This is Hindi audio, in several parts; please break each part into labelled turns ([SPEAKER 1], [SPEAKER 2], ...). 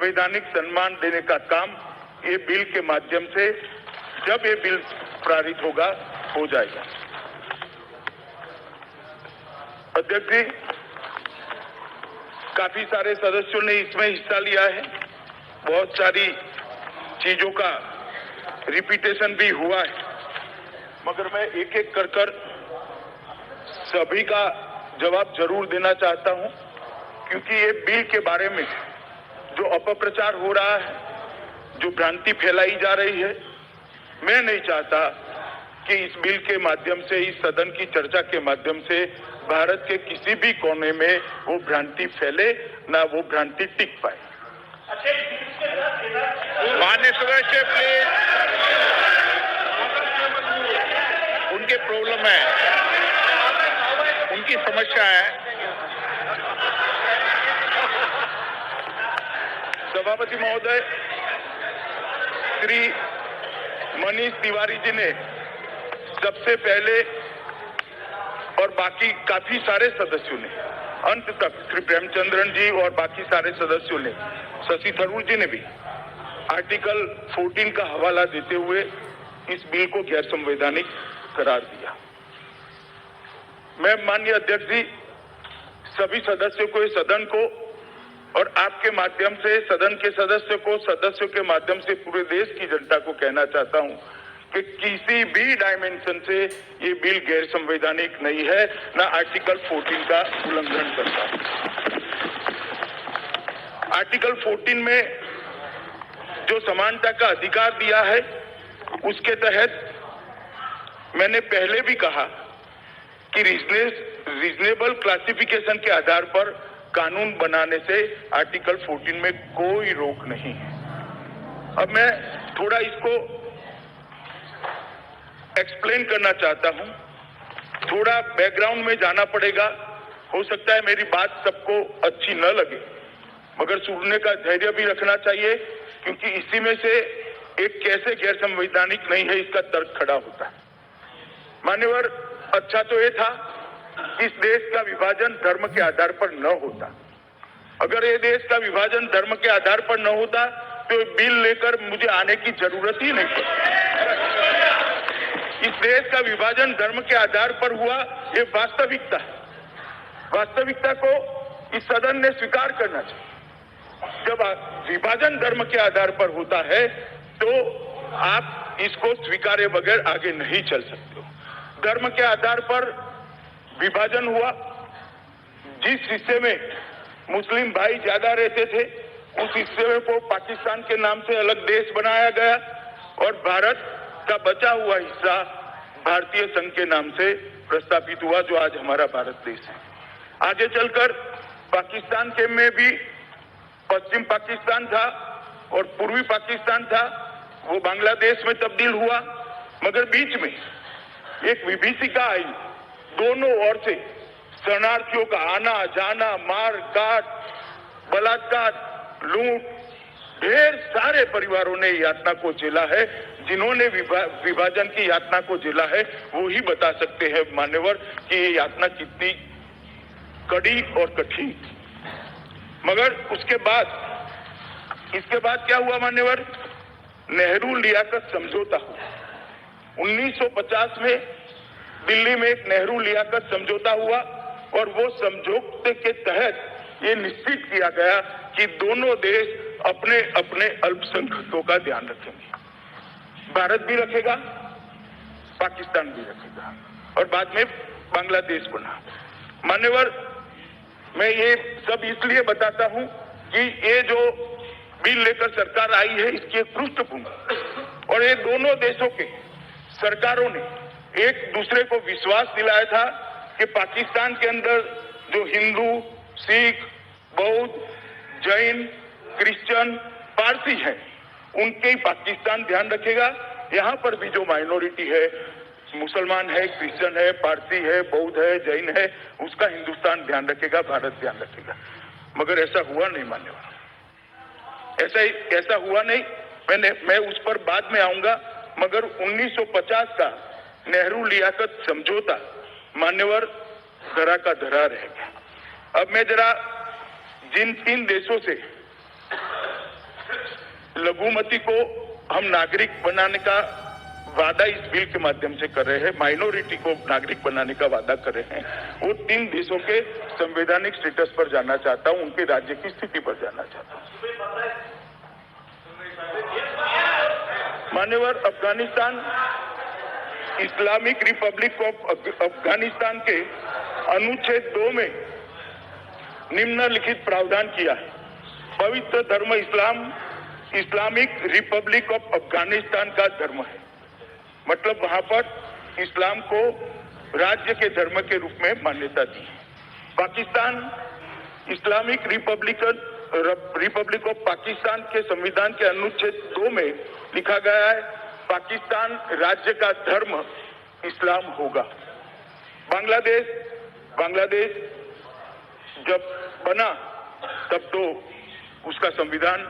[SPEAKER 1] संवैधानिक सम्मान देने का काम ये बिल के माध्यम से, जब ये बिल पारित होगा, हो जाएगा। अध्यक्ष जी, काफी सारे सदस्यों ने इसमें हिस्सा लिया है। बहुत सारी चीजों का रिपीटेशन भी हुआ है, मगर मैं एक एक कर सभी का जवाब जरूर देना चाहता हूं, क्योंकि ये बिल के बारे में जो अपप्रचार हो रहा है, जो भ्रांति फैलाई जा रही है, मैं नहीं चाहता कि इस बिल के माध्यम से, इस सदन की चर्चा के माध्यम से भारत के किसी भी कोने में वो भ्रांति फैले, ना वो भ्रांति टिक पाए।
[SPEAKER 2] माननीय सदस्य प्लीज, उनके प्रॉब्लम है, उनकी समस्या है।
[SPEAKER 1] सभापति महोदय, श्री मनीष तिवारी जी ने सबसे पहले और बाकी काफी सारे सदस्यों ने अंत तक, श्री प्रेमचंद्रन जी और बाकी सारे सदस्यों ने, शशि थरूर जी ने भी आर्टिकल 14 का हवाला देते हुए इस बिल को गैर संवैधानिक करार दिया। मैं माननीय अध्यक्ष जी, सभी सदस्यों को, इस सदन को और आपके माध्यम से सदन के सदस्यों के माध्यम से पूरे देश की जनता को कहना चाहता हूं कि किसी भी डायमेंशन से ये बिल गैर संवैधानिक नहीं है, ना आर्टिकल 14 का उल्लंघन करता है। आर्टिकल 14 में जो समानता का अधिकार दिया है, उसके तहत मैंने पहले भी कहा कि रीजनेबल क्लासिफिकेशन के आधार पर कानून बनाने से आर्टिकल 14 में कोई रोक नहीं है। अब मैं थोड़ा इसको एक्सप्लेन करना चाहता हूं, थोड़ा बैकग्राउंड में जाना पड़ेगा। हो सकता है मेरी बात सबको अच्छी न लगे, मगर सुनने का धैर्य भी रखना चाहिए, क्योंकि इसी में से एक कैसे गैर संवैधानिक नहीं है इसका तर्क खड़ा होता है। मान्यवर, अच्छा तो ये था कि इस देश का विभाजन धर्म के आधार पर न होता। अगर ये देश का विभाजन धर्म के आधार पर न होता तो बिल लेकर मुझे आने की जरूरत ही नहीं पड़ती। इस देश का विभाजन धर्म के आधार पर हुआ, ये वास्तविकता है। वास्तविकता को इस सदन ने स्वीकार करना चाहिए। जब विभाजन धर्म के आधार पर होता है तो आप इसको स्वीकारे बगैर आगे नहीं चल सकते हो। धर्म के आधार पर विभाजन हुआ, जिस हिस्से में मुस्लिम भाई ज्यादा रहते थे उस हिस्से में को पाकिस्तान के नाम से अलग देश बनाया गया और भारत का बचा हुआ हिस्सा भारतीय संघ के नाम से प्रस्तावित हुआ, जो आज हमारा भारत देश है। आगे चलकर पाकिस्तान के में भी पश्चिम पाकिस्तान था और पूर्वी पाकिस्तान था, वो बांग्लादेश में तब्दील हुआ, मगर बीच में एक विभीषिका आई। दोनों ओर से शरणार्थियों का आना जाना, मार काट, बलात्कार, लूट, ढेर सारे परिवारों ने यातना को झेला है। जिन्होंने विभाजन की यातना को झेला है वो ही बता सकते हैं मान्यवर कि ये यातना कितनी कड़ी और कठिन। मगर इसके बाद क्या हुआ मान्यवर? नेहरू लियाकत समझौता हुआ। 1950 में दिल्ली में एक नेहरू लियाकत समझौता हुआ और वो समझौते के तहत ये निश्चित किया गया कि दोनों देश अपने अपने अल्पसंख्यकों का ध्यान रखेंगे। भारत भी रखेगा, पाकिस्तान भी रखेगा और बाद में बांग्लादेश बना। मान्यवर, मैं ये सब इसलिए बताता हूं कि ये जो बिल लेकर सरकार आई है इसकी एक पृष्ठभूमि और ये दोनों देशों के सरकारों ने एक दूसरे को विश्वास दिलाया था कि पाकिस्तान के अंदर जो हिंदू, सिख, बौद्ध, जैन, क्रिश्चियन, पारसी हैं, उनके ही पाकिस्तान ध्यान रखेगा। यहाँ पर भी जो माइनॉरिटी है, मुसलमान है, क्रिश्चियन है, पारसी है, बौद्ध है, जैन है, उसका हिंदुस्तान ध्यान रखेगा, भारत ध्यान रखेगा। मगर ऐसा हुआ नहीं मान्यवर, ऐसा हुआ नहीं। मैं उस पर बाद में आऊंगा, मगर 1950 का नेहरू लियाकत समझौता मान्यवर धरा का धरा रह गया। अब मैं जरा जिन 3 देशों से लघुमती को हम नागरिक बनाने का वादा इस बिल के माध्यम से कर रहे हैं, माइनॉरिटी को नागरिक बनाने का वादा कर रहे हैं। वो 3 देशों के संवैधानिक स्टेटस पर जाना चाहता हूं, उनके राज्य की स्थिति पर जाना चाहता हूं। मान्यवर, Afghanistan Islamic Republic of Afghanistan के अनुच्छेद 2 में निम्नलिखित प्रावधान किया है। पवित्र धर्म इस्लाम इस्लामिक रिपब्लिक ऑफ अफगानिस्तान का धर्म है, मतलब वहां पर इस्लाम को राज्य के धर्म के रूप में मान्यता दी है। Pakistan Islamic Republic of Pakistan के संविधान के अनुच्छेद 2 में लिखा गया है, पाकिस्तान राज्य का धर्म इस्लाम होगा। बांग्लादेश जब बना तब तो उसका संविधान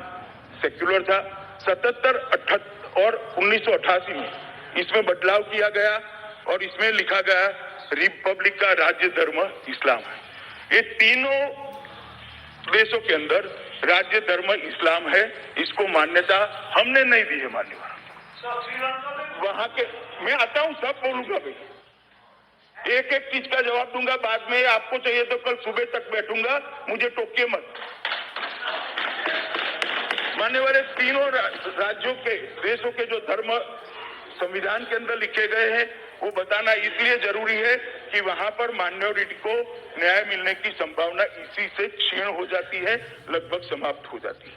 [SPEAKER 1] सेक्युलर था। 77, 78 और 1988 में इसमें बदलाव किया गया और इसमें लिखा गया रिपब्लिक का राज्य धर्म इस्लाम है। ये तीनों देशों के अंदर राज्य धर्म इस्लाम है, इसको मान्यता हमने नहीं दी है। मान्यवर वहां के, मैं आता हूं, सब बोलूंगा भाई, एक एक चीज का जवाब दूंगा बाद में। आपको चाहिए तो कल सुबह तक बैठूंगा, मुझे टोकिए मत। मान्यवर, तीनों राज्यों के देशों के जो धर्म संविधान के अंदर लिखे गए हैं वो बताना इसलिए जरूरी है कि वहां पर माइनॉरिटी को न्याय मिलने की संभावना इसी से क्षीण हो जाती है, लगभग समाप्त हो जाती है।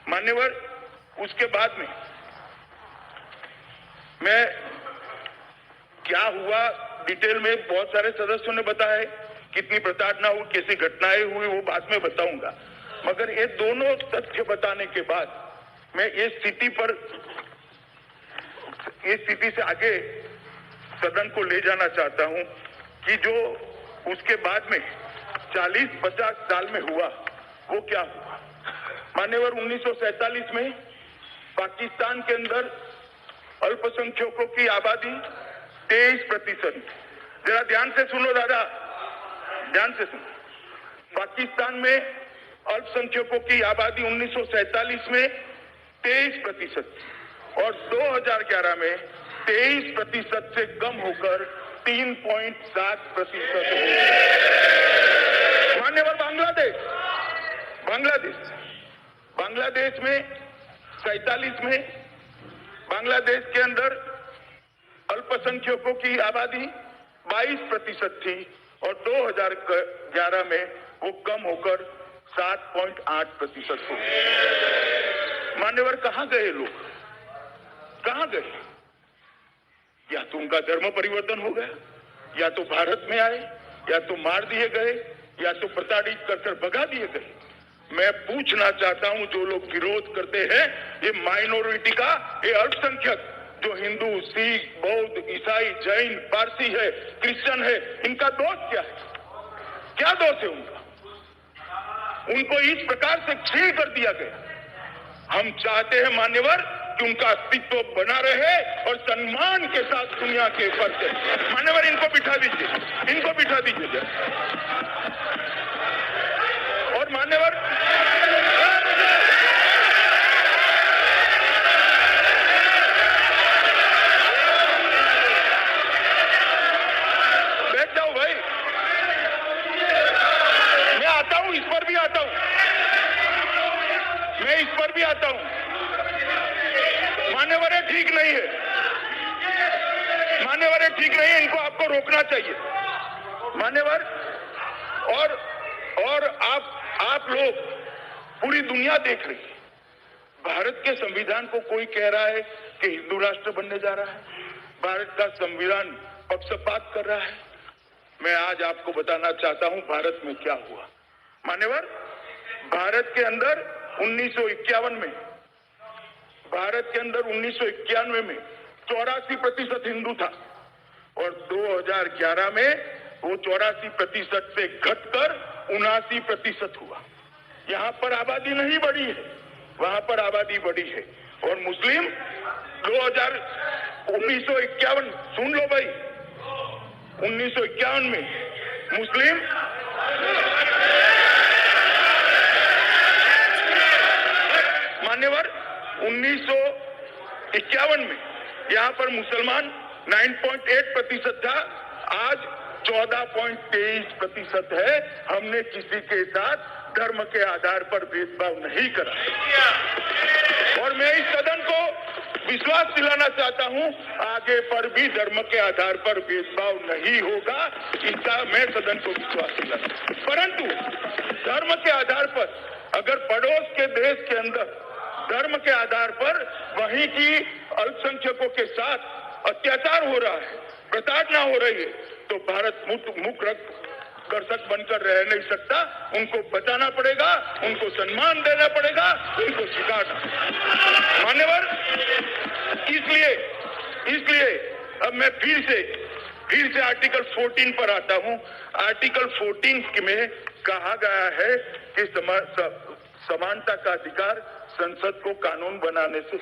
[SPEAKER 1] मान्यवर, उसके बाद में मैं क्या हुआ डिटेल में बहुत सारे सदस्यों ने बताया है, कितनी प्रताड़ना हुई, कैसी घटनाएं हुई, वो बाद में बताऊंगा। मगर ये दोनों तथ्य बताने के बाद मैं ये स्थिति से आगे सदन को ले जाना चाहता हूं कि जो उसके बाद में 40-50 साल में हुआ वो क्या हुआ। मान्यवर, 1947 में पाकिस्तान के अंदर अल्पसंख्यकों की आबादी 23%। जरा ध्यान से सुनो दादा, ध्यान से सुनो। पाकिस्तान में अल्पसंख्यकों की आबादी 1947 में 23% और 2011 में 23% से कम होकर 3.7% हो गई। मान्यवर, बांग्लादेश में 47 में बांग्लादेश के अंदर अल्पसंख्यकों की आबादी 22% थी और 2011 में वो कम होकर 7.8% हो गई। मान्यवर, कहां गए लोग, कहां गए? या तो उनका धर्म परिवर्तन हो गया, या तो भारत में आए, या तो मार दिए गए, या तो प्रताड़ित कर भगा दिए गए। मैं पूछना चाहता हूं, जो लोग विरोध करते हैं ये माइनॉरिटी का, ये अल्पसंख्यक जो हिंदू, सिख, बौद्ध, ईसाई, जैन, पारसी है, क्रिश्चियन है, इनका दोष क्या है? क्या दोष है उनका? उनको इस प्रकार से छीन कर दिया गया। हम चाहते हैं मान्यवर कि उनका अस्तित्व बना रहे और सम्मान के साथ दुनिया के ऊपर से। मान्यवर, इनको बिठा दीजिए, इनको बिठा दीजिए। और मान्यवर, बैठ जाओ भाई, मैं आता हूं, इस पर भी आता हूं, मैं इस पर भी आता हूं। मान्यवर, ठीक नहीं है, मान्यवर, ठीक नहीं है, इनको आपको रोकना चाहिए। मान्यवर, और आप लोग, पूरी दुनिया देख रही है, भारत के संविधान को कोई कह रहा है कि हिंदू राष्ट्र बनने जा रहा है, भारत का संविधान पक्षपात कर रहा है। मैं आज आपको बताना चाहता हूं भारत में क्या हुआ। मान्यवर, भारत के अंदर 1951 में 84% हिंदू था और 2011 में वो 84% से घटकर 79% हुआ। यहाँ पर आबादी नहीं बढ़ी है, वहां पर आबादी बढ़ी है। और मुस्लिम 1951, सुन लो भाई, 1951 में मुस्लिम मान्यवर 1951 में यहाँ पर मुसलमान 9.8% था, आज 14.23% है। हमने किसी के साथ धर्म के आधार पर भेदभाव नहीं करा और मैं इस सदन को विश्वास दिलाना चाहता हूं, आगे पर भी धर्म के आधार पर भेदभाव नहीं होगा, इसका मैं सदन को विश्वास दिलाता हूं। परंतु धर्म के आधार पर अगर पड़ोस के देश के अंदर धर्म के आधार पर वहीं की अल्पसंख्यकों के साथ अत्याचार हो रहा है, प्रताड़ना हो रही है, तो भारत मुख दर्शक बनकर रह नहीं सकता। उनको बचाना पड़ेगा, उनको सम्मान देना पड़ेगा, उनको स्वीकारना। मान्यवर, इसलिए अब मैं फिर से आर्टिकल 14 पर आता हूं। आर्टिकल 14 में कहा गया है कि समानता का अधिकार संसद को कानून बनाने से,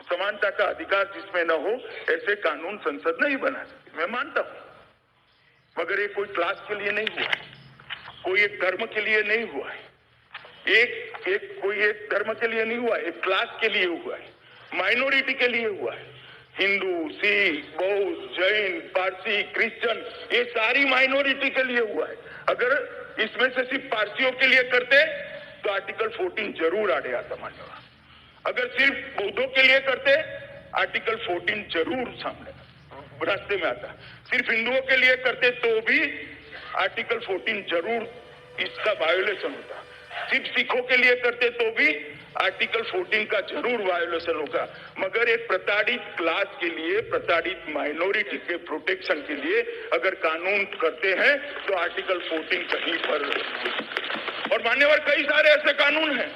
[SPEAKER 1] समानता का अधिकार जिसमें न हो ऐसे कानून संसद नहीं बना सकती। मैं मानता हूं, मगर ये कोई क्लास के लिए नहीं हुआ है, कोई एक धर्म के लिए नहीं हुआ है, कोई एक धर्म के लिए नहीं हुआ है, एक क्लास के लिए हुआ है, माइनॉरिटी के लिए हुआ है। हिंदू, सिख, बौद्ध, जैन, पारसी, क्रिश्चियन, ये सारी माइनॉरिटी के लिए हुआ है। अगर इसमें से सिर्फ पारसियों के लिए करते तो आर्टिकल 14 जरूर आड़े आता। मान्यवर, अगर सिर्फ बौद्धों के लिए करते आर्टिकल 14 जरूर सामने रास्ते में आता। सिर्फ हिंदुओं के लिए करते तो भी आर्टिकल 14 जरूर इसका वायोलेशन होता। सिर्फ सिखों के लिए करते तो भी आर्टिकल 14 का जरूर वायोलेशन होगा। मगर एक प्रताड़ित क्लास के लिए, प्रताड़ित माइनॉरिटी के प्रोटेक्शन के लिए अगर कानून करते हैं तो आर्टिकल 14 कहीं पर। और मान्यवर, कई सारे ऐसे कानून हैं,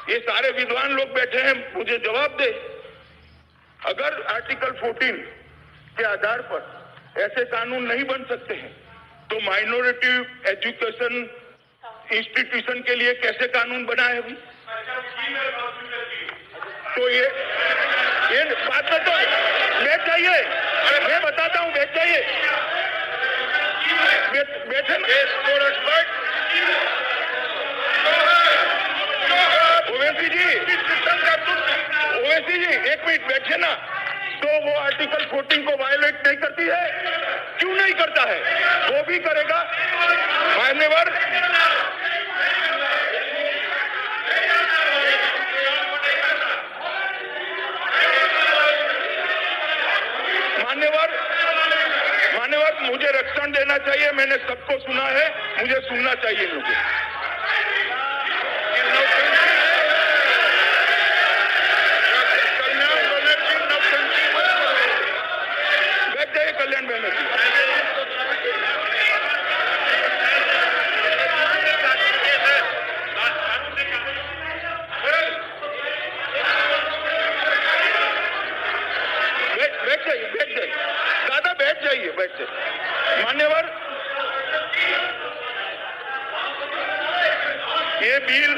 [SPEAKER 1] ये सारे विद्वान लोग बैठे हैं, मुझे जवाब दे। अगर आर्टिकल 14 के आधार पर ऐसे कानून नहीं बन सकते हैं तो माइनॉरिटी एजुकेशन इंस्टीट्यूशन के लिए कैसे कानून बनाए अभी? तो ये बात तो बैठ जाइए, मैं बताता हूं, बैठ जाइए, बैठे। ओवैसी जी एक मिनट बैठे ना। तो वो आर्टिकल 14 को वायलेट नहीं करती है? क्यों नहीं करता है? वो भी करेगा। मान्यवर, मुझे रक्षण देना चाहिए। मैंने सबको सुना है, मुझे सुनना चाहिए इन लोगों। कल्याण बनर्जी, बैठ जाइए दादा, बैठ जाइए। मान्यवर, ये बिल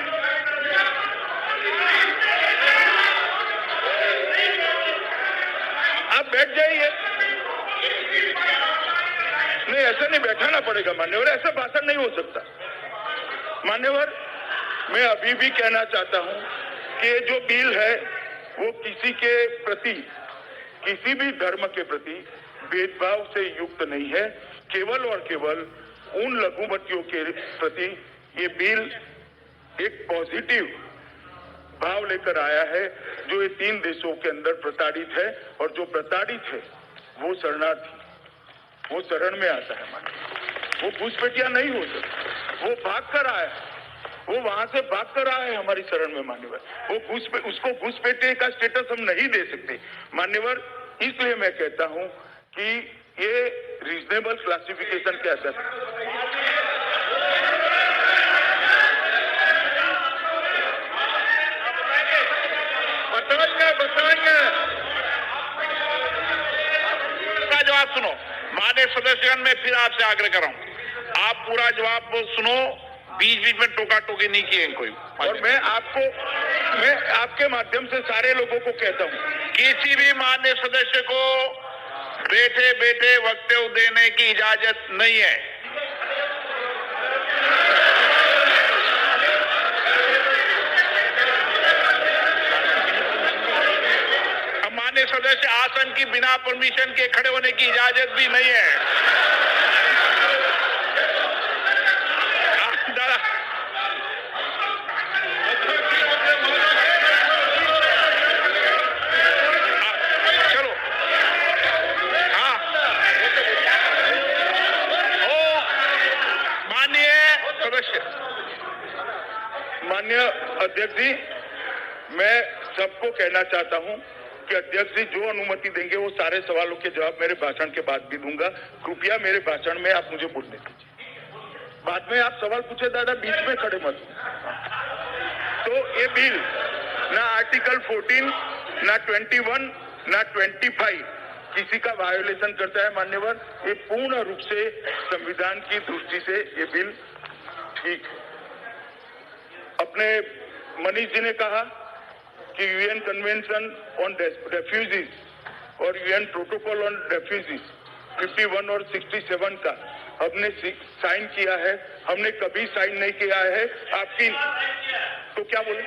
[SPEAKER 1] आप बैठ जाइए। नहीं, ऐसा नहीं बैठाना पड़ेगा मान्यवर, ऐसा भाषण नहीं हो सकता। मान्यवर, मैं अभी भी कहना चाहता हूं कि ये जो बिल है वो किसी के प्रति, किसी भी धर्म के प्रति भेदभाव से युक्त नहीं है। केवल और केवल उन लघुमतियों के प्रति ये बिल एक पॉजिटिव भाव लेकर आया है जो ये 3 देशों के अंदर प्रताड़ित है, और जो प्रताड़ित है वो शरणार्थी, वो शरण में आता है। वो घुसपैठिया नहीं हो सकता, वो भाग कर आया है, वो वहां से भाग कर आया है हमारी शरण में। मान्यवर, वो उसको घुसपैठे का स्टेटस हम नहीं दे सकते। मान्यवर, इसलिए मैं कहता हूं कि ये रीजनेबल क्लासिफिकेशन के आधार बताएंगे।
[SPEAKER 2] पूरा जवाब सुनो माननीय सदस्यगण, मैं फिर आपसे आग्रह कर रहा हूं, आप पूरा जवाब सुनो, बीच बीच में टोका टोकी नहीं किए कोई।
[SPEAKER 1] और मैं आपके माध्यम से सारे लोगों को कहता हूं,
[SPEAKER 2] किसी भी माननीय सदस्य को बैठे बैठे वक्तव्य देने की इजाजत नहीं है। माननीय सदस्य, आसन की बिना परमिशन के खड़े होने की इजाजत भी नहीं है। चलो, हाँ, ओ माननीय सदस्य।
[SPEAKER 1] माननीय अध्यक्ष जी, मैं सबको कहना चाहता हूं कि अध्यक्ष जी जो अनुमति देंगे वो सारे सवालों के जवाब मेरे भाषण के बाद भी दूंगा। कृपया मेरे भाषण में आप मुझे बोलने दीजिए। बाद में आप सवाल पूछे दादा, बीच में खड़े मत हो। तो ये बिल ना आर्टिकल 14, ना 21, ना 25 किसी का वायोलेशन करता है मान्यवर। ये पूर्ण रूप से संविधान की दृष्टि से ये बिल ठीक है। अपने मनीष जी ने कहा कि यूएन कन्वेंशन ऑन रेफ्यूजीज और यूएन प्रोटोकॉल ऑन रेफ्यूजीज 51 और 67 का हमने साइन किया है। हमने कभी साइन नहीं किया है। आपकी तो क्या बोले?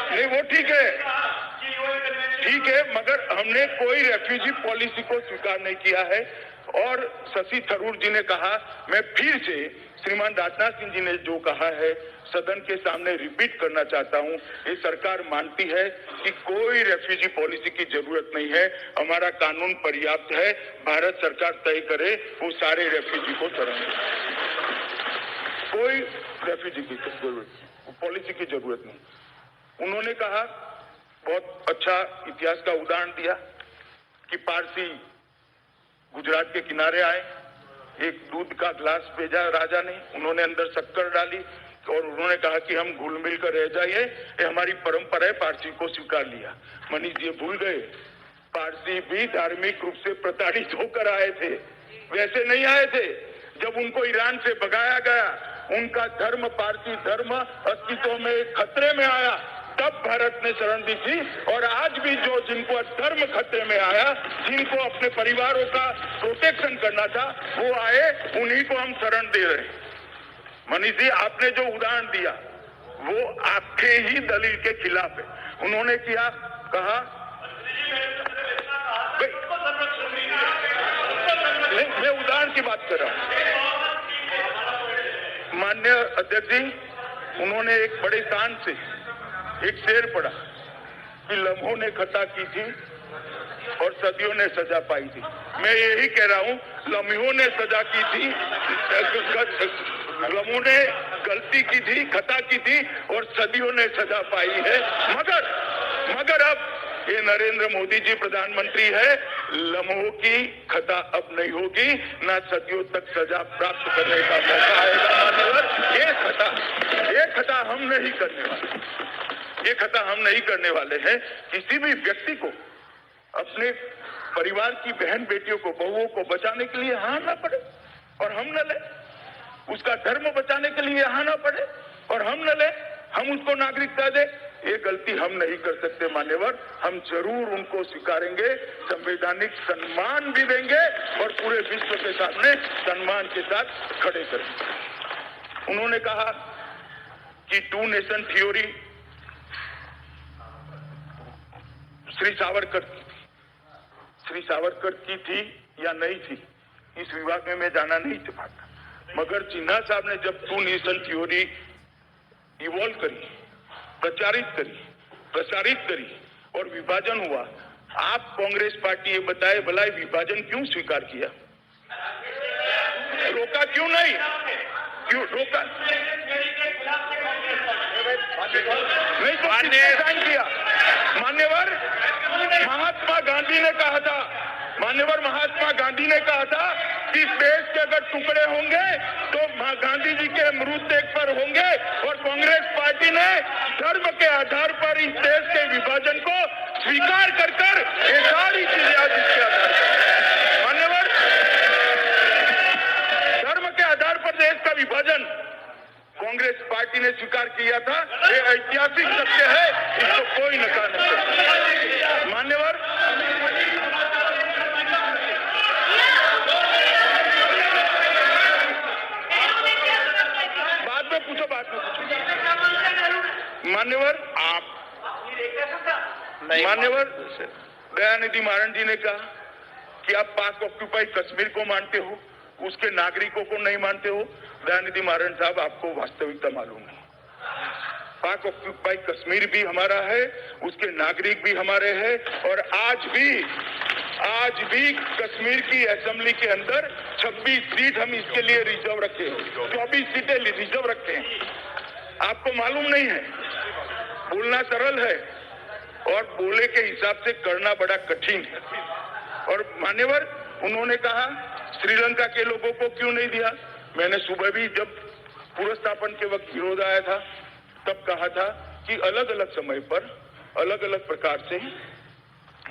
[SPEAKER 1] नहीं, वो ठीक है, मगर हमने कोई रेफ्यूजी पॉलिसी को स्वीकार नहीं किया है। और शशि थरूर जी ने कहा, मैं फिर से श्रीमान राजनाथ सिंह जी ने जो कहा है सदन के सामने रिपीट करना चाहता हूं। ये सरकार मानती है कि कोई रेफ्यूजी पॉलिसी की जरूरत नहीं है। हमारा कानून पर्याप्त है। भारत सरकार तय करे वो सारे रेफ्यूजी को छोड़ेंगे। कोई रेफ्यूजी की जरूरत, पॉलिसी की जरूरत नहीं। उन्होंने कहा, बहुत अच्छा इतिहास का उदाहरण दिया कि पारसी गुजरात के किनारे आए, एक दूध का गिलास भेजा राजा ने, उन्होंने अंदर शक्कर डाली और उन्होंने कहा कि हम घुल मिल कर रह जाइए, ये हमारी परंपरा है। पारसी को स्वीकार लिया। मनीष जी भूल गए, पारसी भी धार्मिक रूप से प्रताड़ित होकर आए थे, वैसे नहीं आए थे। जब उनको ईरान से भगाया गया, उनका धर्म, पारसी धर्म अस्तित्व में खतरे में आया, तब भारत ने शरण दी थी। और आज भी जो जिनको धर्म खतरे में आया, जिनको अपने परिवारों का प्रोटेक्शन करना था, वो आए, उन्हीं को हम शरण दे रहे हैं। मनीष जी, आपने जो उदाहरण दिया वो आपके ही दलील के खिलाफ है। उन्होंने किया, कहा, मैं उदाहरण की बात कर रहा हूं। माननीय अध्यक्ष जी, उन्होंने एक बड़े शान से एक शेर पढ़ा कि लम्हों ने खता की थी और सदियों ने सजा पाई थी। मैं यही कह रहा हूं, लम्हों ने सजा की थी, लम्हों ने गलती की थी, खता की थी और सदियों ने सजा पाई है। मगर अब ये नरेंद्र मोदी जी प्रधानमंत्री है, लम्हों की खता अब नहीं होगी, ना सदियों तक सजा प्राप्त करने का मौका आएगा। मान्यवर, ये खता हम नहीं करने वाले। ये खता हम नहीं करने वाले हैं। किसी भी व्यक्ति को अपने परिवार की बहन बेटियों को, बहुओं को बचाने के लिए यहाँ ना पड़े और हम न ले, उसका धर्म बचाने के लिए यहाँ ना पड़े और हम न ले, हम उसको नागरिकता दे, ये गलती हम नहीं कर सकते मान्यवर। हम जरूर उनको स्वीकारेंगे, संवैधानिक सम्मान भी देंगे और पूरे विश्व के सामने सम्मान के साथ खड़े करेंगे। उन्होंने कहा कि 2 नेशन थ्योरी श्री सावरकर की थी या नहीं थी, इस विभाग में मैं जाना नहीं चाहता। मगर जिन्ना साहब ने जब 2 नेशन थ्योरी इवॉल्व करी, प्रचारित करी और विभाजन हुआ, आप कांग्रेस पार्टी ये बताए भलाई विभाजन क्यों स्वीकार किया? रोका क्यों नहीं? क्यों रोका नहीं? तो किसने साइन किया? मान्यवर महात्मा गांधी ने कहा था, महात्मा गांधी ने कहा था कि देश के अगर टुकड़े होंगे तो गांधी जी के मृत्यु पर होंगे। और कांग्रेस पार्टी ने धर्म के आधार पर इस देश के विभाजन को स्वीकार कर ये सारी चीजें आज इसके आधार पर। मान्यवर, धर्म के आधार पर देश का विभाजन कांग्रेस पार्टी ने स्वीकार किया था। ये ऐतिहासिक सत्य है, इसको कोई नकार नहीं सकता। मान्यवर, बाद में पूछो। मान्यवर दयानिधि मारन जी ने कहा कि आप पाक ऑक्यूपाई कश्मीर को मानते हो, उसके नागरिकों को नहीं मानते हो। दयानिधि मारन साहब, आपको वास्तविकता मालूम नहीं। पाक ऑक्यूपाई कश्मीर भी हमारा है, उसके नागरिक भी हमारे हैं, और आज भी कश्मीर की असेंबली के अंदर 26 सीट हम इसके लिए रिजर्व रखे हैं, 24 सीटें रिजर्व रखे हैं। आपको मालूम नहीं है। बोलना सरल है और बोले के हिसाब से करना बड़ा कठिन है। और मान्यवर, उन्होंने कहा श्रीलंका के लोगों को क्यों नहीं दिया। मैंने सुबह भी जब पुनर्स्थापन के वक्त विरोध आया था तब कहा था कि अलग अलग समय पर अलग अलग प्रकार से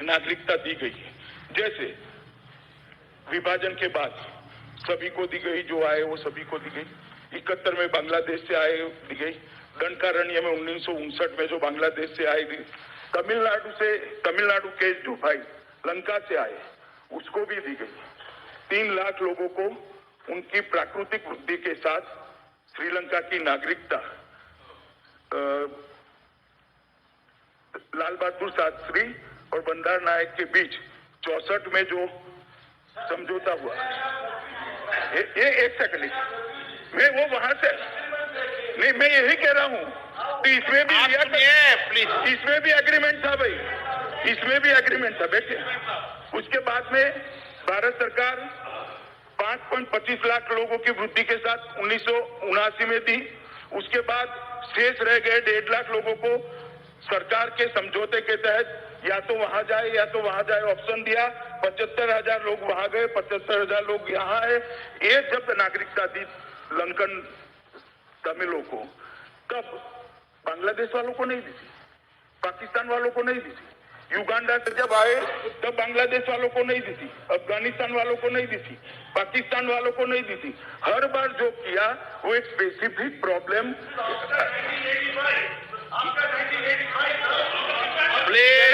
[SPEAKER 1] नागरिकता दी गई है। जैसे विभाजन के बाद सभी को दी गई, जो आए वो सभी को दी गई। 71 में बांग्लादेश से आए दी गई। दंडकारण्य में 1959 में जो बांग्लादेश से आए दी। तमिलनाडु के जो भाई लंका से आए उसको भी दी गई। 3 लाख लोगों को उनकी प्राकृतिक वृद्धि के साथ श्रीलंका की नागरिकता लाल बहादुर शास्त्री और बंडार नायक के बीच 64 में जो समझौता हुआ, ये एक सेकंड, मैं वो वहां से नहीं, मैं यही कह रहा हूं कि इसमें भी प्लीज, इसमें भी एग्रीमेंट था भाई, इसमें भी एग्रीमेंट था। बैठे, उसके बाद में भारत सरकार 5.25 लाख लोगों की वृद्धि के साथ 1979 में दी। उसके बाद शेष रह गए 1.5 लाख लोगों को सरकार के समझौते के तहत या तो वहां जाए या तो वहां जाए ऑप्शन दिया। 75,000 लोग वहां गए, 75,000 लोग यहाँ आए। ये जब नागरिकता दी लंकन तमिलों को, तब बांग्लादेश वालों को नहीं दी थी, पाकिस्तान वालों को नहीं दी थी। युगांडा से जब आए तब बांग्लादेश वालों को नहीं दी थी, अफगानिस्तान वालों को नहीं दी थी, पाकिस्तान वालों को नहीं दी थी। हर बार जो किया वो एक स्पेसिफिक प्रॉब्लम।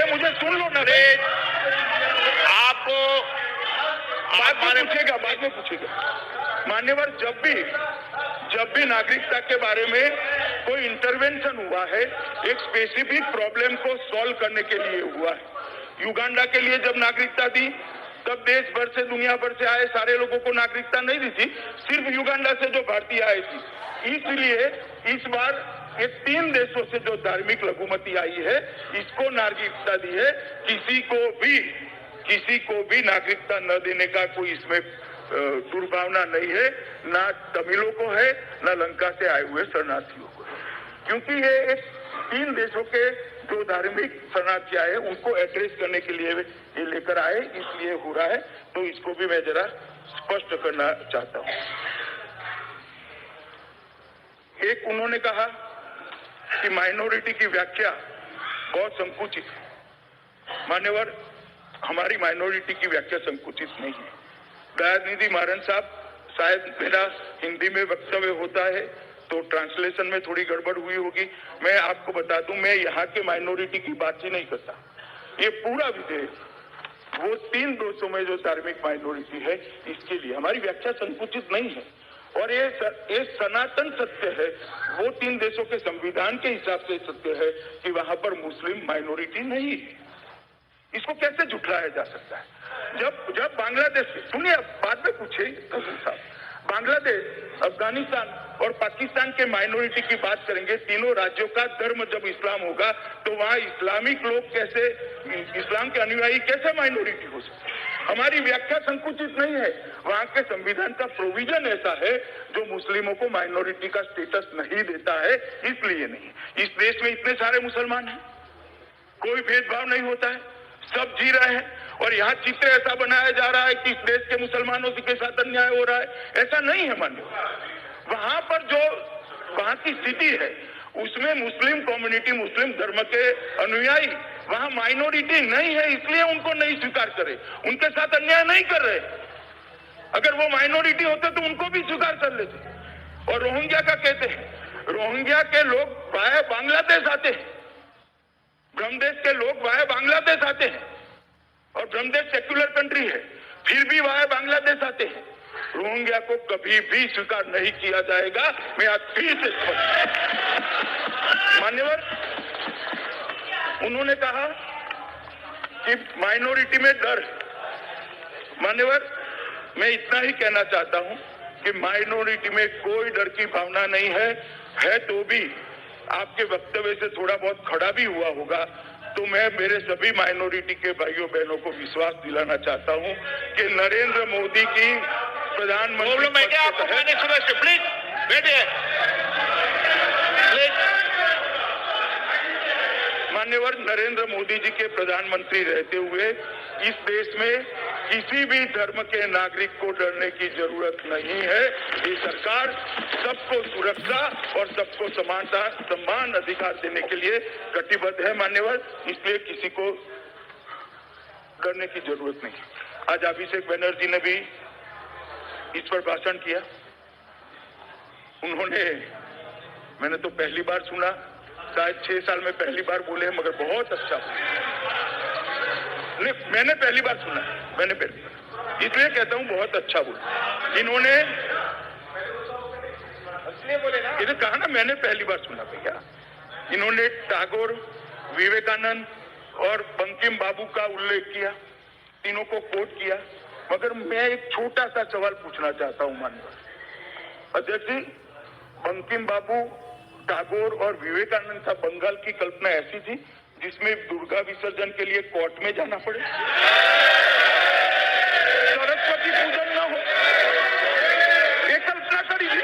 [SPEAKER 1] मुझे सुन लो ना, आपको बाद में पूछेगा। मान्यवर, जब भी नागरिकता के बारे में कोई इंटरवेंशन हुआ है, एक स्पेसिफिक प्रॉब्लम को सॉल्व करने के लिए हुआ है। युगांडा के लिए जब नागरिकता दी तब देश भर से, दुनिया भर से आए सारे लोगों को नागरिकता नहीं दी थी, सिर्फ युगांडा से जो भारतीय आए थी। इसलिए इस बार ये 3 देशों से जो धार्मिक लघुमती आई है, इसको नागरिकता दी है। किसी को भी नागरिकता न देने का कोई इसमें दुर्भावना नहीं है, ना तमिलों को है, ना लंका से आए हुए शरणार्थियों को है। क्योंकि ये एक 3 देशों के जो धार्मिक शरणार्थी आए उनको एड्रेस करने के लिए ये लेकर आए, इसलिए हो रहा है। तो इसको भी मैं जरा स्पष्ट करना चाहता हूं। एक उन्होंने कहा कि माइनॉरिटी की व्याख्या बहुत संकुचित है। मान्यवर, हमारी माइनॉरिटी की व्याख्या संकुचित नहीं है। दयानिधि मारन साहब, शायद मेरा हिंदी में वक्तव्य होता है तो ट्रांसलेशन में थोड़ी गड़बड़ हुई होगी। मैं आपको बता दूं, मैं यहाँ के माइनॉरिटी की बात ही नहीं करता। ये पूरा विधेयक वो 3 देशों में जो धार्मिक माइनॉरिटी है इसके लिए हमारी व्याख्या संकुचित नहीं है। और ये सनातन सत्य है, वो 3 देशों के संविधान के हिसाब से सत्य है कि वहां पर मुस्लिम माइनॉरिटी नहीं है। इसको कैसे झुठलाया जा सकता है? जब बांग्लादेश, सुनिए, बाद में पूछे साहब, बांग्लादेश, अफगानिस्तान और पाकिस्तान के माइनॉरिटी की बात करेंगे, तीनों राज्यों का धर्म जब इस्लाम होगा तो वहां इस्लामिक लोग कैसे, इस्लाम के अनुयायी कैसे माइनॉरिटी हो सकते? हमारी व्याख्या संकुचित नहीं है। वहां के संविधान का प्रोविजन ऐसा है जो मुस्लिमों को माइनॉरिटी का स्टेटस नहीं देता है, इसलिए नहीं। इस देश में इतने सारे मुसलमान हैं, कोई भेदभाव नहीं होता है, सब जी रहे हैं। और यहाँ चित्र ऐसा बनाया जा रहा है कि इस देश के मुसलमानों के साथ अन्याय हो रहा है, ऐसा नहीं है। मान्य, वहां पर जो वहां की स्थिति है उसमें मुस्लिम कम्युनिटी, मुस्लिम धर्म के अनुयायी वहां माइनॉरिटी नहीं है, इसलिए उनको नहीं स्वीकार करे, उनके साथ अन्याय नहीं कर रहे। अगर वो माइनॉरिटी होते तो उनको भी स्वीकार कर लेते। और रोहिंग्या का कहते हैं, रोहिंग्या के लोग वाया बांग्लादेश आते हैं, ब्रह्मदेश के लोग वाया बांग्लादेश आते हैं, और ब्रह्मदेश सेक्युलर कंट्री है, फिर भी वाया बांग्लादेश आते हैं। रोहिंग्या को कभी भी स्वीकार नहीं किया जाएगा। मैं आज फिर से मान्यवर, उन्होंने कहा कि माइनॉरिटी में डर है। मान्यवर, मैं इतना ही कहना चाहता हूं कि माइनॉरिटी में कोई डर की भावना नहीं है तो भी आपके वक्तव्य से थोड़ा बहुत खड़ा भी हुआ होगा, तो मैं मेरे सभी माइनॉरिटी के भाइयों बहनों को विश्वास दिलाना चाहता हूं कि नरेंद्र मोदी की प्रधानमंत्री
[SPEAKER 2] प्रॉब्लम है क्या आपको? माननीय सदस्य प्लीज बैठिए, प्लीज।
[SPEAKER 1] मान्यवर, नरेंद्र मोदी जी के प्रधानमंत्री रहते हुए इस देश में किसी भी धर्म के नागरिक को डरने की जरूरत नहीं है। ये सरकार सबको सुरक्षा और सबको समानता समान अधिकार देने के लिए कटिबद्ध है मान्यवर, इसलिए किसी को डरने की जरूरत नहीं। आज अभिषेक बनर्जी ने भी इस पर भाषण किया। उन्होंने, मैंने तो पहली बार सुना, शायद 6 साल में पहली बार बोले, मगर बहुत अच्छा नहीं, मैंने पहली बार सुना, मैंने पहली बार, इसलिए कहता हूं बहुत अच्छा बोला इन्होंने, इसलिए बोले ना, इन्हें कहा ना मैंने पहली बार सुना भैया। इन्होंने टैगोर, विवेकानंद और बंकिम बाबू का उल्लेख किया, तीनों को कोट किया, मगर मैं एक छोटा सा सवाल पूछना चाहता हूं माननीय अध्यक्ष जी। बंकिम बाबू, टैगोर और विवेकानंद का बंगाल की कल्पना ऐसी थी जिसमें दुर्गा विसर्जन के लिए कोर्ट में जाना पड़े, सरस्वती पूजन न हो, ये कल्पना करी थी।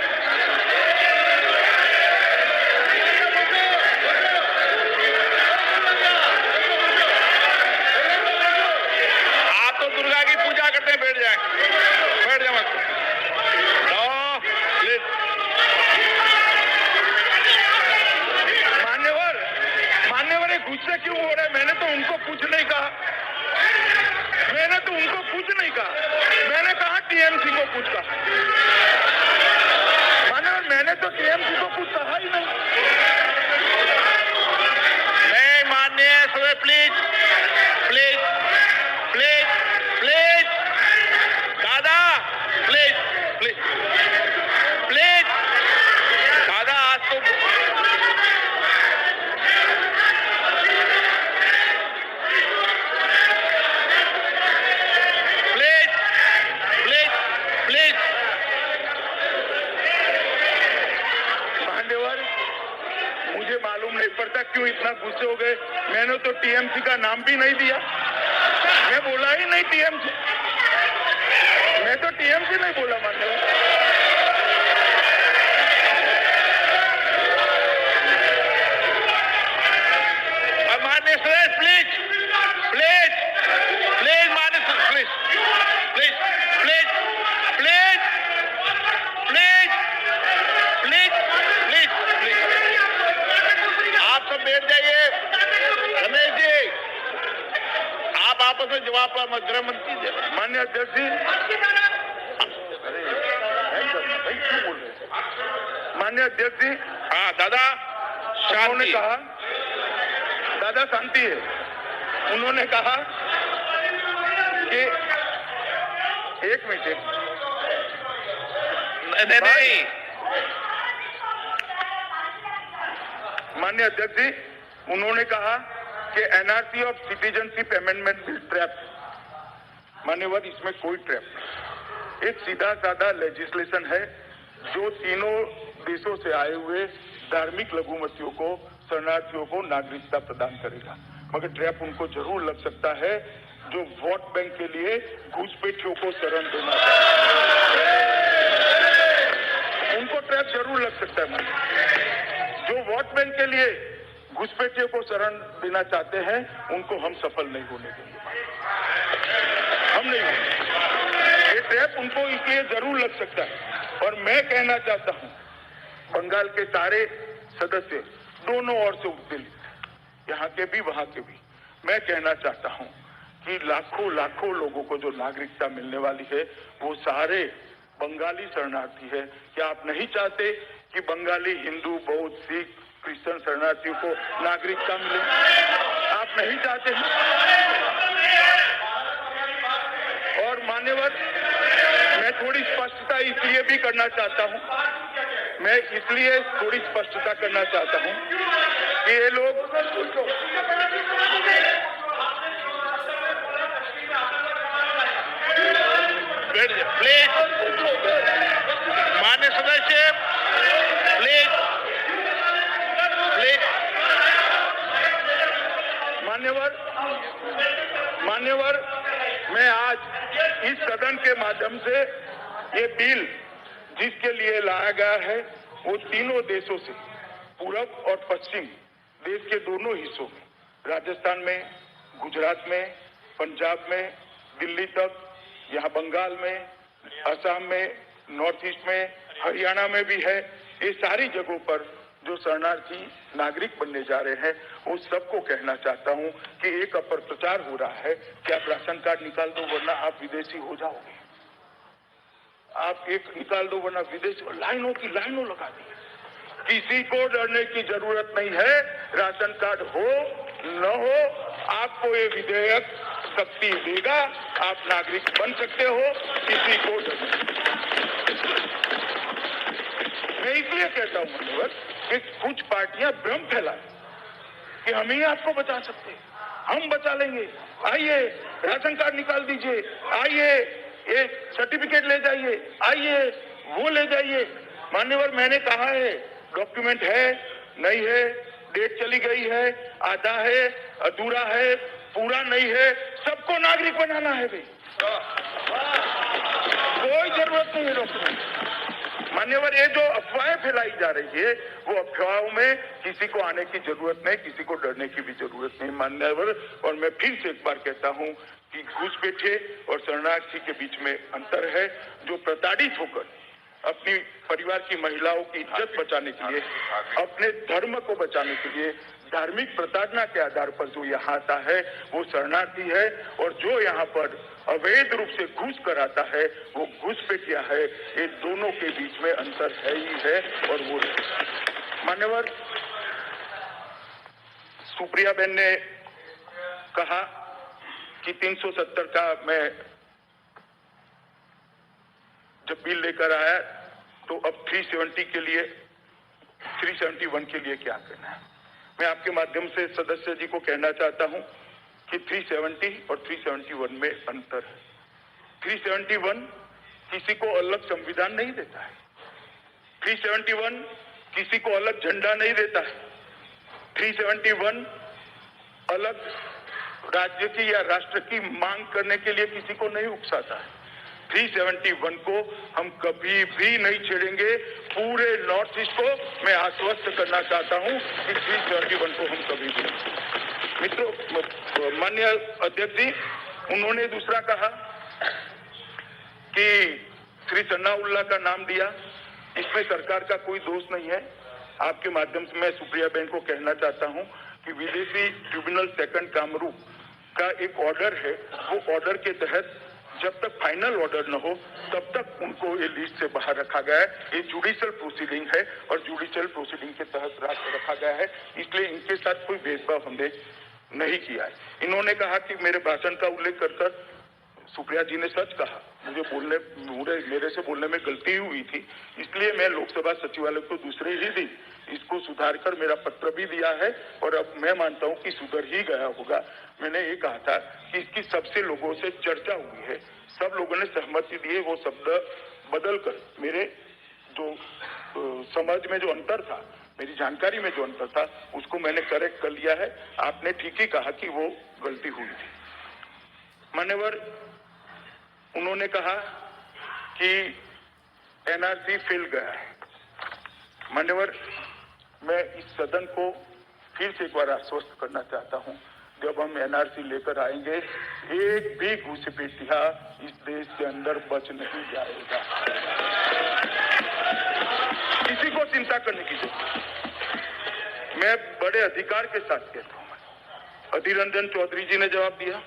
[SPEAKER 2] आप तो दुर्गा की पूजा करते हैं, बैठ जाए मत।
[SPEAKER 1] मान्यवर गुस्से क्यों हो रहे हैं? मैंने तो उनको कुछ नहीं कहा, मैंने कहा टीएमसी को कुछ कहा। मान्यवर, मैंने तो टीएमसी को कुछ कहा ही नहीं।
[SPEAKER 2] माननीय सदस्य प्लीज प्लीज प्लीज प्लीज दादा, प्लीज प्लीज प्लीज दादा, आज तो
[SPEAKER 1] मालूम नहीं पड़ता क्यों इतना गुस्से हो गए। मैंने तो टीएमसी का नाम भी नहीं दिया, मैं बोला ही नहीं टीएमसी, मैं तो टीएमसी नहीं बोला मान्यवर।
[SPEAKER 2] माननीय सदस्य प्लीज प्लीज प्लीज, माननीय सदस्य please please please please please please please please, आप सब बैठ जाइए। रमेश जी, आप आपस में जवाब गृह मंत्री दे।
[SPEAKER 1] माननीय अध्यक्ष जी, माननीय अध्यक्ष जी,
[SPEAKER 2] हाँ दादा,
[SPEAKER 1] उन्होंने कहा, दादा शांति है, उन्होंने कहा कि एक मिनट,
[SPEAKER 2] नहीं,
[SPEAKER 1] माननीय अध्यक्ष जी, उन्होंने कहा कि NRC of citizenship amendment bill trap. मान्यवर, इसमें कोई ट्रैप नहीं, एक सीधा साधा लेजिस्लेशन है जो तीनों देशों से आए हुए धार्मिक लघुमतियों को, शरणार्थियों को नागरिकता प्रदान करेगा। मगर ट्रैप उनको जरूर लग सकता है जो वोट बैंक के लिए घुसपैठियों को शरण देना चाहते हैं, उनको ट्रैप जरूर लग सकता है। जो वोट बैंक के लिए घुसपैठियों को शरण देना चाहते हैं, उनको हम सफल नहीं होने देंगे, हम नहीं होंगे। ये ट्रैप उनको इसलिए जरूर लग सकता है। और मैं कहना चाहता हूं, बंगाल के सारे सदस्य दोनों ओर से उत्पीड़ित, यहाँ के भी वहां के भी, मैं कहना चाहता हूं कि लाखों लाखों लोगों को जो नागरिकता मिलने वाली है वो सारे बंगाली शरणार्थी है। क्या आप नहीं चाहते कि बंगाली हिंदू, बौद्ध, सिख, क्रिश्चियन शरणार्थियों को नागरिकता मिले? आप नहीं चाहते हैं? और मान्यवर, मैं थोड़ी स्पष्टता इसलिए भी करना चाहता हूं, मैं इसलिए थोड़ी स्पष्टता करना चाहता हूं कि ये लोग
[SPEAKER 2] प्लीज, मान्य सदस्य, प्लीज प्लीज।
[SPEAKER 1] मान्यवर, मैं आज इस सदन के माध्यम से ये बिल जिसके लिए लाया गया है वो तीनों देशों से, पूरब और पश्चिम देश के दोनों हिस्सों में, राजस्थान में, गुजरात में, पंजाब में, दिल्ली तक, यहाँ बंगाल में, असम में, नॉर्थ ईस्ट में, हरियाणा में भी है, ये सारी जगहों पर जो शरणार्थी नागरिक बनने जा रहे हैं वो सबको कहना चाहता हूं कि एक अपप्रचार हो रहा है कि आप राशन कार्ड निकाल दो वरना आप विदेशी हो जाओगे। आप एक निकाल दो वरना विदेशी, लाइनों की लाइनों लगा दी। किसी को डरने की जरूरत नहीं है, राशन कार्ड हो न हो, आपको ये विधेयक शक्ति देगा, आप नागरिक बन सकते हो, किसी को डर। मैं इसलिए कहता हूं मनोहर कि कुछ पार्टियां भ्रम फैलाएं कि हम ही आपको बचा सकते हैं, हम बचा लेंगे, आइए राशन कार्ड निकाल दीजिए, आइए ये सर्टिफिकेट ले जाइए, आइए वो ले जाइए। मान्यवर, मैंने कहा है डॉक्यूमेंट है नहीं है, डेट चली गई है, आधा है, अधूरा है, पूरा नहीं है, सबको नागरिक बनाना है भाई, कोई जरूरत नहीं है डॉक्यूमेंट। मान्यवर, ये जो अफवाहें फैलाई जा रही है वो अफवाहों में किसी को आने की जरूरत नहीं, किसी को डरने की भी जरूरत नहीं मान्यवर। और मैं फिर से एक बार कहता हूं कि घुसपैठिए और शरणार्थी के बीच में अंतर है। जो प्रताड़ित होकर अपनी परिवार की महिलाओं की इज्जत बचाने के लिए, अपने धर्म को बचाने के लिए धार्मिक प्रताड़ना के आधार पर जो यहाँ आता है वो शरणार्थी है, और जो यहाँ पर अवैध रूप से घुस कर आता है वो घुसपैठिया है। ये दोनों के बीच में अंतर है ही है, और वो मान्यवर सुप्रिया बहन ने कहा कि 370 का मैं जब बिल लेकर आया तो अब 370 के लिए, 371 के लिए क्या करना है। मैं आपके माध्यम से सदस्य जी को कहना चाहता हूं कि 370 और 371 में अंतर है। 371 किसी को अलग संविधान नहीं देता है, 371 किसी को अलग झंडा नहीं देता है, 371 अलग राज्य की या राष्ट्र की मांग करने के लिए किसी को नहीं उकसाता है। 371 को हम कभी भी नहीं छेड़ेंगे। पूरे नॉर्थ ईस्ट को मैं आश्वस्त करना चाहता हूं कि 371 को हम कभी भी नहीं। मित्रों, माननीय अध्यक्ष जी, उन्होंने दूसरा कहा कि श्री सन्नाउल्लाह का नाम दिया, इसमें सरकार का कोई दोष नहीं है। आपके माध्यम से मैं सुप्रिया बहन को कहना चाहता हूं कि विदेशी ट्रिब्यूनल सेकंड कामरू का एक ऑर्डर है, वो ऑर्डर के तहत जब तक फाइनल ऑर्डर न हो तब तक उनको ये लिस्ट से बाहर रखा गया है। ये जुडिशियल प्रोसीडिंग है और जुडिशियल प्रोसीडिंग के तहत रखा गया है, इसलिए इनके साथ कोई भेदभाव हमने नहीं किया है। इन्होंने कहा कि मेरे भाषण का उल्लेख कर सुप्रिया जी ने सच कहा, मेरे से बोलने में गलती हुई थी, इसलिए मैं लोकसभा सचिवालय को दूसरे ही दिन इसको सुधार कर मेरा पत्र भी दिया है, और अब मैं मानता हूं कि सुधर ही गया होगा। मैंने ये कहा था कि इसकी सबसे लोगों से चर्चा हुई है, सब लोगों ने सहमति दी है, वो शब्द बदल कर मेरे जो समझ में जो अंतर था, मेरी जानकारी में जो अंतर था, उसको मैंने करेक्ट कर लिया है। आपने ठीक ही कहा कि वो गलती हुई थी। मान्यवर, उन्होंने कहा कि एनआरसी फेल गया है। मान्यवर, मैं इस सदन को फिर से एक बार आश्वस्त करना चाहता हूं, जब हम एनआरसी लेकर आएंगे, एक भी घुसपैठिया इस देश के अंदर बच नहीं जाएगा। किसी को चिंता करने की जरूरत नहीं। मैं बड़े अधिकार के साथ कहता हूं। अधीर रंजन चौधरी जी ने जवाब दिया,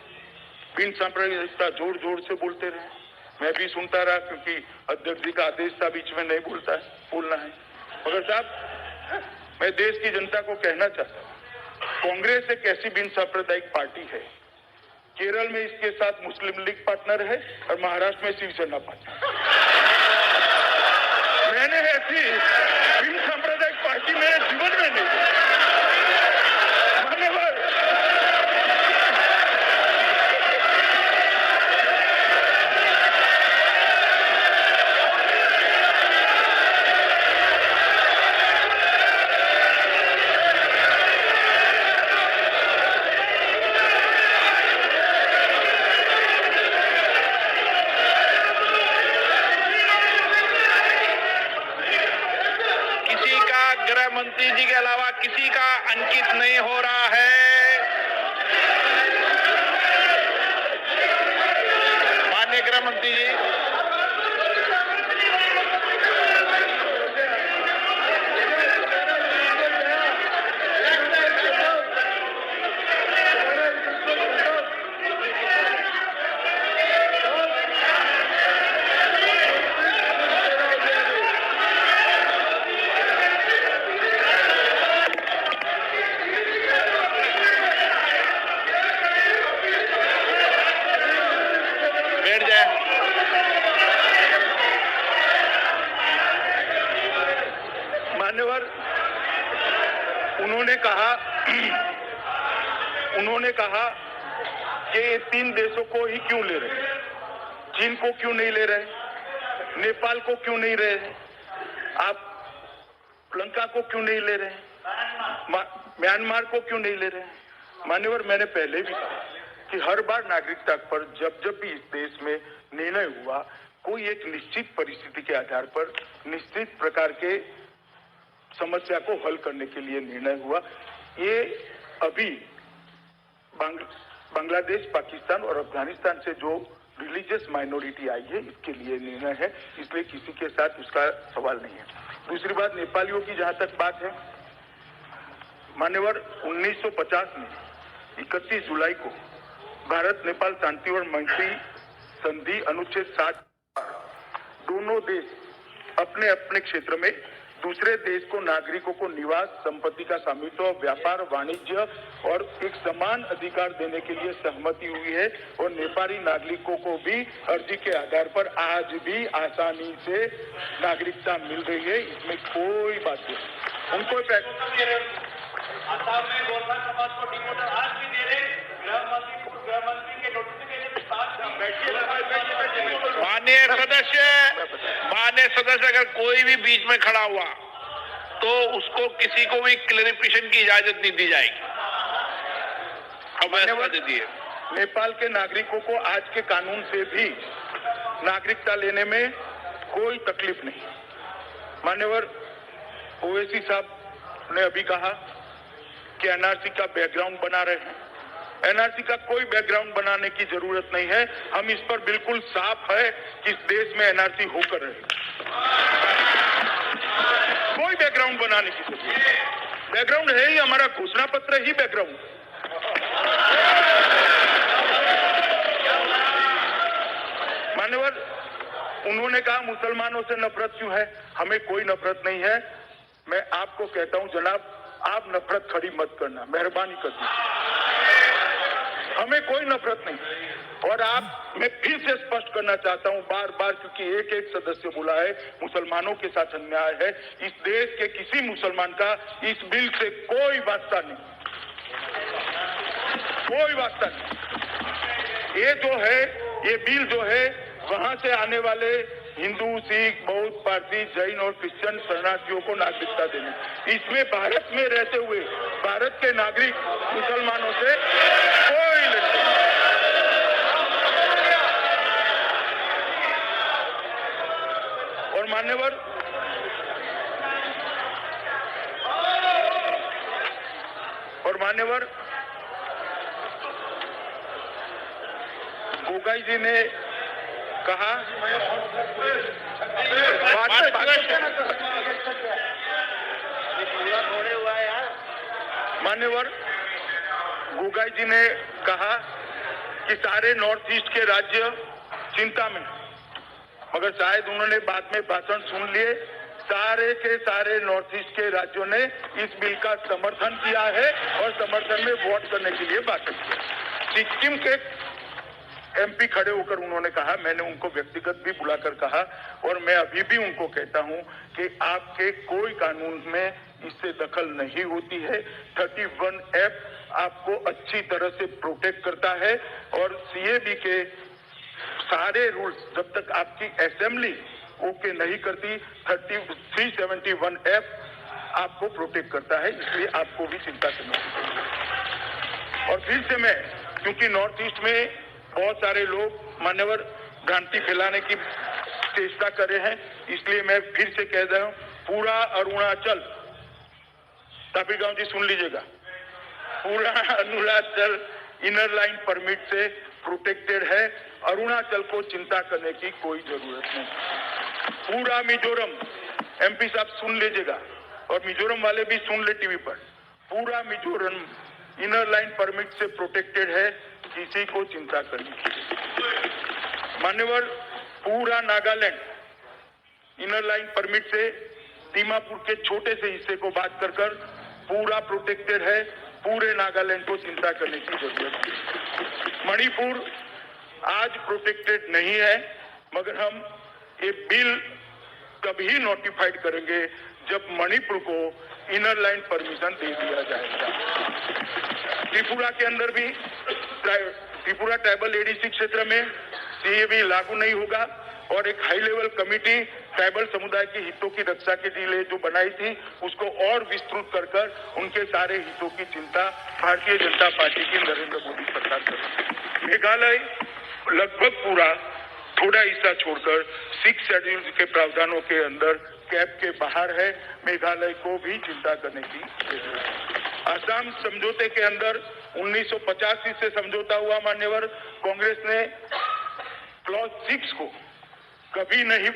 [SPEAKER 1] बिन सांप्रदायिकता जोर जोर से बोलते रहे, मैं भी सुनता रहा, क्योंकि अध्यक्ष जी का आदेश था बीच में नहीं बोलना है। मगर साहब, मैं देश की जनता को कहना चाहता हूं, कांग्रेस एक ऐसी बिन सांप्रदायिक पार्टी है, केरल में इसके साथ मुस्लिम लीग पार्टनर है और महाराष्ट्र में शिवसेना पार्टनर। मैंने ऐसी बिन सांप्रदायिक पार्टी मेरे जीवन में नहीं देखी। मान्यवर,
[SPEAKER 2] मंत्री जी के अलावा किसी का अंकित नहीं हो रहा है। माननीय गृह मंत्री जी, बैठ जाए।
[SPEAKER 1] मान्यवर, उन्होंने कहा कि ये 3 देशों को ही क्यों ले रहे हैं, चीन को क्यों नहीं ले रहे, नेपाल को क्यों नहीं ले रहे, आप लंका को क्यों नहीं ले रहे, म्यांमार को क्यों नहीं ले रहे। मान्यवर, मैंने पहले भी कहा कि हर बार नागरिकता पर जब भी इस देश में निर्णय हुआ, कोई एक निश्चित परिस्थिति के आधार पर निश्चित प्रकार के समस्या को हल करने के लिए निर्णय हुआ। ये अभी बांग्लादेश, पाकिस्तान और अफगानिस्तान से जो रिलीजियस माइनॉरिटी आई है, इसके लिए निर्णय है, इसलिए किसी के साथ उसका सवाल नहीं है। दूसरी बात, नेपालियों की जहां तक बात है, मान्यवर, 1950 में 31 जुलाई को भारत नेपाल शांति और मैत्री संधि अनुच्छेद 60 दोनों देश अपने अपने क्षेत्र में दूसरे देश को नागरिकों को निवास, संपत्ति का स्वामित्व, व्यापार, वाणिज्य और एक समान अधिकार देने के लिए सहमति हुई है और नेपाली नागरिकों को भी अर्जी के आधार पर आज भी आसानी से नागरिकता मिल रही है। इसमें कोई बात नहीं। उनको
[SPEAKER 3] आसाम में गोरखा समाज को डिमोटर आज भी दे रहे, गृह मंत्री के नोटिफिकेशन के साथ
[SPEAKER 2] माननीय सदस्य अगर कोई भी बीच में खड़ा हुआ तो उसको किसी को भी क्लैरिफिकेशन की इजाजत नहीं दी जाएगी। अब दे दिए।
[SPEAKER 1] नेपाल के नागरिकों को आज के कानून से भी नागरिकता लेने में कोई तकलीफ नहीं। मान्यवर, ओवैसी साहब ने अभी कहा कि एनआरसी का बैकग्राउंड बना रहे हैं। एनआरसी का कोई बैकग्राउंड बनाने की जरूरत नहीं है। हम इस पर बिल्कुल साफ है कि इस देश में एनआरसी होकर रहेगा। कोई बैकग्राउंड बनाने की जरूरत नहीं। बैकग्राउंड है ही हमारा घोषणा पत्र ही बैकग्राउंड। मान्यवर, उन्होंने कहा मुसलमानों से नफरत क्यों है। हमें कोई नफरत नहीं है। मैं आपको कहता हूं जनाब, आप नफरत खड़ी मत करना, मेहरबानी कर दीजिए। हमें कोई नफरत नहीं। और मैं फिर से स्पष्ट करना चाहता हूं बार बार, क्योंकि एक सदस्य बोला है मुसलमानों के साथ अन्याय है। इस देश के किसी मुसलमान का इस बिल से कोई वास्ता नहीं, कोई वास्ता नहीं। ये बिल जो है वहां से आने वाले हिंदू, सिख, बौद्ध, पारसी, जैन और क्रिश्चियन शरणार्थियों को नागरिकता देने, इसमें भारत में रहते हुए भारत के नागरिक मुसलमानों से कोई लेना नहीं। और मान्यवर, गोगाई जी ने कहा, मान्यवर गोगाई जी ने कहा कि सारे नॉर्थ ईस्ट के राज्य चिंता में, मगर शायद उन्होंने बाद में भाषण सुन लिए। सारे के सारे नॉर्थ ईस्ट के राज्यों ने इस बिल का समर्थन किया है और समर्थन में वोट करने के लिए बात की। सिक्किम के एमपी खड़े होकर उन्होंने कहा, मैंने उनको व्यक्तिगत भी बुलाकर कहा और मैं अभी भी उनको कहता हूं कि आपके कोई कानून में इससे दखल नहीं होती है। 31F आपको अच्छी तरह से प्रोटेक्ट करता है और सीएबी के सारे रूल्स जब तक आपकी असेंबली ओके नहीं करती, 371F आपको प्रोटेक्ट करता है। इसलिए आपको भी चिंता करनी चाहिए। और फिर से मैं, क्योंकि नॉर्थ ईस्ट में बहुत सारे लोग मान्यवर भ्रांति फैलाने की चेष्टा कर रहे हैं, इसलिए मैं फिर से कह रहा हूं, पूरा अरुणाचल तापिरगांव जी सुन लीजिएगा, पूरा अरुणाचल इनर लाइन परमिट से प्रोटेक्टेड है। अरुणाचल को चिंता करने की कोई जरूरत नहीं। पूरा मिजोरम, एमपी साहब सुन लीजिएगा और मिजोरम वाले भी सुन ले टीवी पर, पूरा मिजोरम इनर लाइन परमिट से प्रोटेक्टेड है, किसी को चिंता करनी की। मान्यवर, पूरा नागालैंड इनर लाइन परमिट से दीमापुर के छोटे से हिस्से को बात कर पूरा प्रोटेक्टेड है, पूरे नागालैंड को चिंता करने की जरूरत है। मणिपुर आज प्रोटेक्टेड नहीं है, मगर हम ये बिल तभी नोटिफाइड करेंगे जब मणिपुर को इनर लाइन परमिशन दे दिया जाएगा। त्रिपुरा के अंदर भी त्रिपुरा ट्राइबल एडीसी क्षेत्र में सीएबी लागू नहीं होगा और एक हाई लेवल कमेटी ट्राइबल समुदाय के हितों की रक्षा के लिए जो बनाई थी उसको और विस्तृत कर उनके सारे हितों की चिंता भारतीय जनता पार्टी की नरेंद्र मोदी सरकार करेगी। मेघालय लगभग पूरा थोड़ा हिस्सा छोड़कर 6 शेड्यूल के प्रावधानों के अंदर कैप के बाहर है, मेघालय को भी चिंता करने की जरूरत है। आसाम समझौते के अंदर 1985 से समझौता हुआ मान्यवर, कांग्रेस ने क्लॉज 6 को कभी नहीं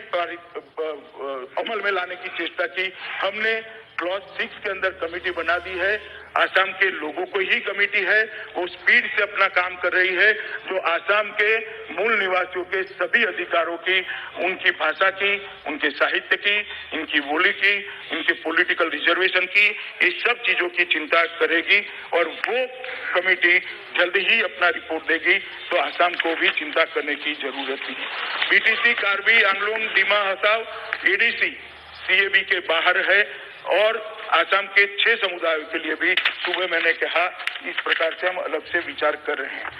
[SPEAKER 1] अमल में लाने की चेष्टा की। हमने क्लॉज 6 के अंदर कमेटी बना दी है, आसाम के लोगों को ही कमेटी है, वो स्पीड से अपना काम कर रही है, जो आसाम के मूल निवासियों के सभी अधिकारों की, उनकी भाषा की, उनके साहित्य की, इनकी बोली की, इनके पॉलिटिकल रिजर्वेशन की, इस सब चीजों की चिंता करेगी और वो कमेटी जल्दी ही अपना रिपोर्ट देगी, तो आसाम को भी चिंता करने की जरूरत नहीं। BTC, Karbi Anglong, Dima Hasao ADC CAB के बाहर है और आसाम के 6 समुदायों के लिए भी सुबह मैंने कहा इस प्रकार से हम अलग से विचार कर रहे हैं।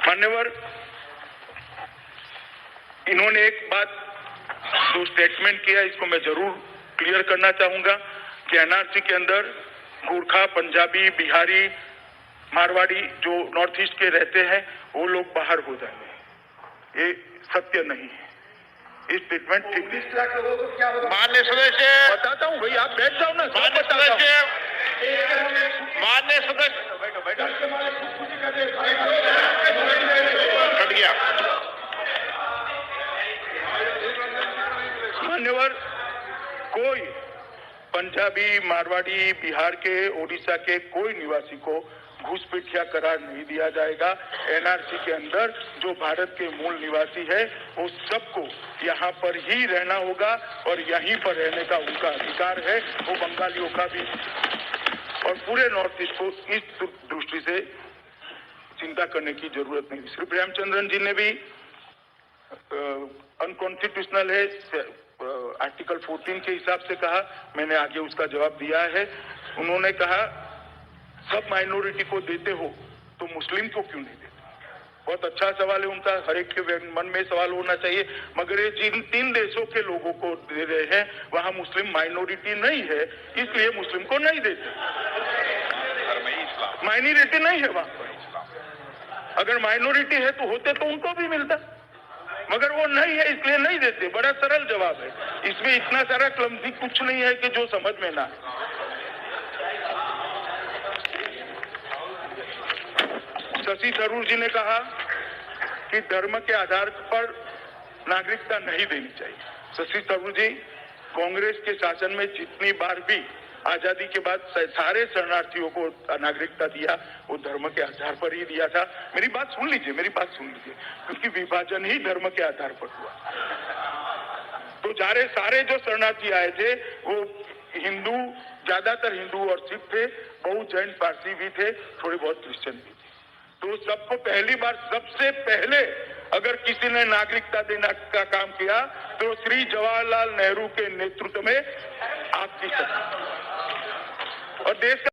[SPEAKER 1] मान्यवर, इन्होंने एक बात जो स्टेटमेंट किया इसको मैं जरूर क्लियर करना चाहूंगा कि एनआरसी के अंदर गोरखा, पंजाबी, बिहारी, मारवाड़ी जो नॉर्थ ईस्ट के रहते हैं वो लोग बाहर हो जाएंगे, ये सत्य नहीं है। इस स्टेटमेंट ठीक नहीं।
[SPEAKER 2] मान्य सदस्य,
[SPEAKER 1] बताता हूँ भाई, आप बैठ जाओ ना।
[SPEAKER 2] मान्य सदस्य, मान्य सदस्य, कट गया।
[SPEAKER 1] मान्यवर, कोई पंजाबी, मारवाड़ी, बिहार के, ओडिशा के कोई निवासी को घुसपैठिया करार नहीं दिया जाएगा। एनआरसी के अंदर जो भारत के मूल निवासी है वो सबको यहाँ पर ही रहना होगा और यहीं पर रहने का उनका अधिकार है। वो बंगालियों का भी और पूरे नॉर्थ ईस्ट को इस दृष्टि से चिंता करने की जरूरत नहीं। श्री प्रेमचंद्रन जी ने भी अनकॉन्स्टिट्यूशनल है आर्टिकल 14 के हिसाब से कहा, मैंने आगे उसका जवाब दिया है। उन्होंने कहा सब माइनॉरिटी को देते हो तो मुस्लिम को क्यों नहीं देते? बहुत अच्छा सवाल है उनका, हर एक के मन में सवाल होना चाहिए। मगर ये जिन 3 देशों के लोगों को दे रहे हैं वहां मुस्लिम माइनॉरिटी नहीं है, इसलिए मुस्लिम को नहीं देते। माइनॉरिटी नहीं है वहां पर, अगर माइनॉरिटी है तो होते तो उनको भी मिलता, मगर वो नहीं है इसलिए नहीं देते। बड़ा सरल जवाब है, इसमें इतना सारा क्लमजी कुछ नहीं है कि जो समझ में ना आए। शशि थरूर जी ने कहा कि धर्म के आधार पर नागरिकता नहीं देनी चाहिए। शशि थरूर जी, कांग्रेस के शासन में जितनी बार भी आजादी के बाद सारे शरणार्थियों को नागरिकता दिया वो धर्म के आधार पर ही दिया था। मेरी बात सुन लीजिए, क्योंकि विभाजन ही धर्म के आधार पर हुआ। तो सारे जो शरणार्थी आए थे वो हिंदू, ज्यादातर हिंदू और सिख थे, बहुत जैन पारसी भी थे, थोड़े बहुत क्रिश्चियन भी थे। तो सबको पहली बार, सबसे पहले अगर किसी ने नागरिकता देने का काम किया तो श्री जवाहरलाल नेहरू के नेतृत्व में आपकी सरकार और देश का